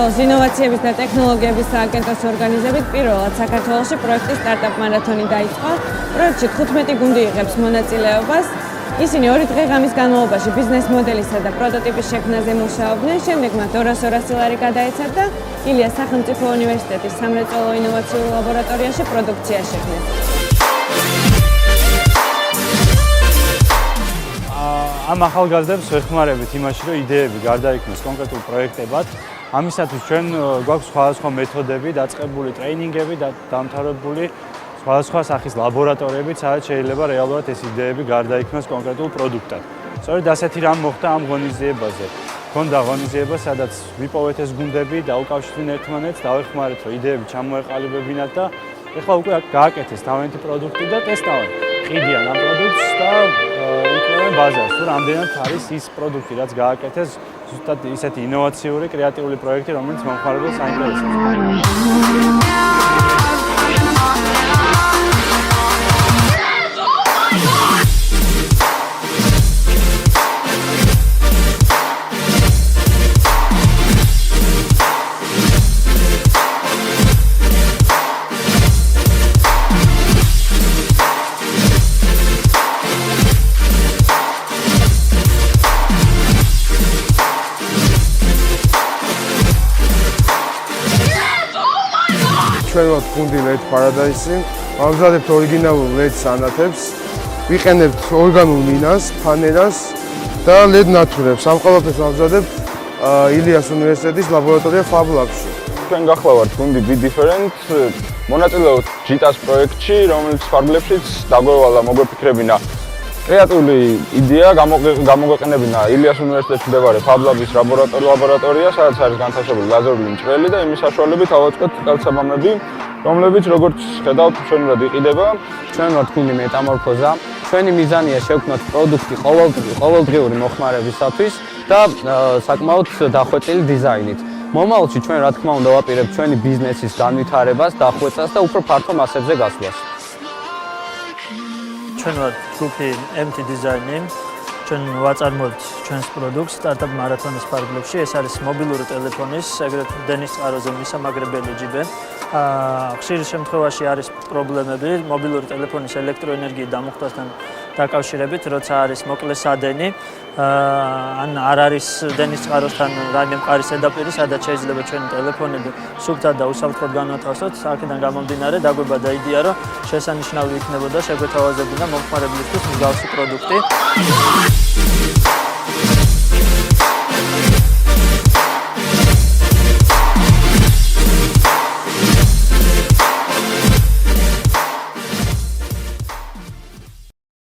საქართველოს ინოვაციების და ტექნოლოგიების სააგენტოს ორგანიზებით პირველად საქართველოში პროექტის სტარტაპ მარათონი დაიწყო. პროექტში 15 გუნდი იღებს მონაწილეობას. ისინი 2 დღე-ღამის განმავლობაში ბიზნეს მოდელისა და პროტოტიპის შექმნაზე მუშაობდნენ. შემდეგ მათ 200 ლარი გადაეცათ და ილიას სახელმწიფო უნივერსიტეტის სამრეწველო ინოვაციურ ლაბორატორიაში პროდუქცია შექმნეს. ამ ახალგაზრდებს ვეხმარებით იმაში, რომ იდეები გარდაიქმნას კონკრეტულ პროექტებად. ამისათვის ჩვენ გვაქვს სხვადასხვა მეთოდები, დაწყებული ტრეინინგები და დამთავრებული სხვადასხვა სახის ლაბორატორიები, სადაც შეიძლება რეალურად ეს იდეები გარდაიქმნას კონკრეტულ პროდუქტად. სწორედ ასეთი რამ მოხდა ამ ღონისძიებაზე. ჰქონდა ღონისძიება, სადაც ვიპოვეთ ეს გუნდები, დაუკავშირდნენ ერთმანეთს, დავეხმარეთ, რომ იდეები ჩამოეყალიბებინათ და ეხლა უკვე გააკეთეს თავიანთი პროდუქტი და ტესტავენ. ყიდიან ამ პროდუქტს და იკვლევენ ბაზარს, თუ რამდენად არის ის პროდუქტი, რაც გააკეთეს, ზუსტად ისეთი ინოვაციური, კრეატიული პროექტი, რომელიც მომხმარებელს აინტერესებს. ჩვენ ვართ გუნდი LED Paradise-ი, ვამზადებთ ორიგინალურ LED სანათებს, ვიყენებთ ორგანულ მინას, ფანერას და LED ნათურებს. ამ ყველაფერს ვამზადებთ ილიას უნივერსიტეტის ლაბორატორია Fab Lab-ში. ჩვენ გახლავართ გუნდი Be Different, მონაწილეობთ JITAS პროექტში, რომელიც ფარგლებშიც დაგვევალა მოგვეფიქრებინა კრეატიული იდეა, გამოგვეყენებინა ილიას უნივერსიტეტში მდებარე Fab Lab-ის ლაბორატორია, სადაც არის განთავსებული ლაზერული მჭრელი და იმის საშუალებით ავაწყოთ წელსაბამები, რომლებიც როგორც ხედავთ ჩვენურად იყიდება. ჩვენ ვართ გუნდი მეტამორფოზა. ჩვენი მიზანია შევქმნათ პროდუქტი ყოველდღიური მოხმარებისათვის და საკმაოდ დახვეწილი დიზაინით. მომავალში ჩვენ რა თქმა უნდა ვაპირებთ ჩვენი ბიზნესის განვითარებას, დახვეწას და უფრო ფართო მასებზე გასვლას. ჩვენ ვართ ჯგუფი MT Design-ი. ჩვენ ვაწარმოებთ ჩვენს პროდუქტს სტარტაპ მარათონის ფარგლებში. ეს არის მობილური ტელეფონის, ეგრეთ დენის წყაროზე მისამაგრებელი ჯიბე. ხშირ შემთხვევაში არის პრობლემები მობილური ტელეფონის ელექტროენერგიის დამუხტვასთან დაკავშირებით, როცა არის მოკლე სადენი, ან არ არის დენის წყაროსთან რაიმე მყარი ზედაპირი, სადაც შეიძლება ჩვენი ტელეფონები სუფთად და უსაფრთხოდ განვათავსოთ. აქედან გამომდინარე, დაგვებადა იდეა, რომ შესანიშნავი იქნებოდა შეგვეთავაზებინა მომხმარებლისთვის მსგავსი პროდუქტი.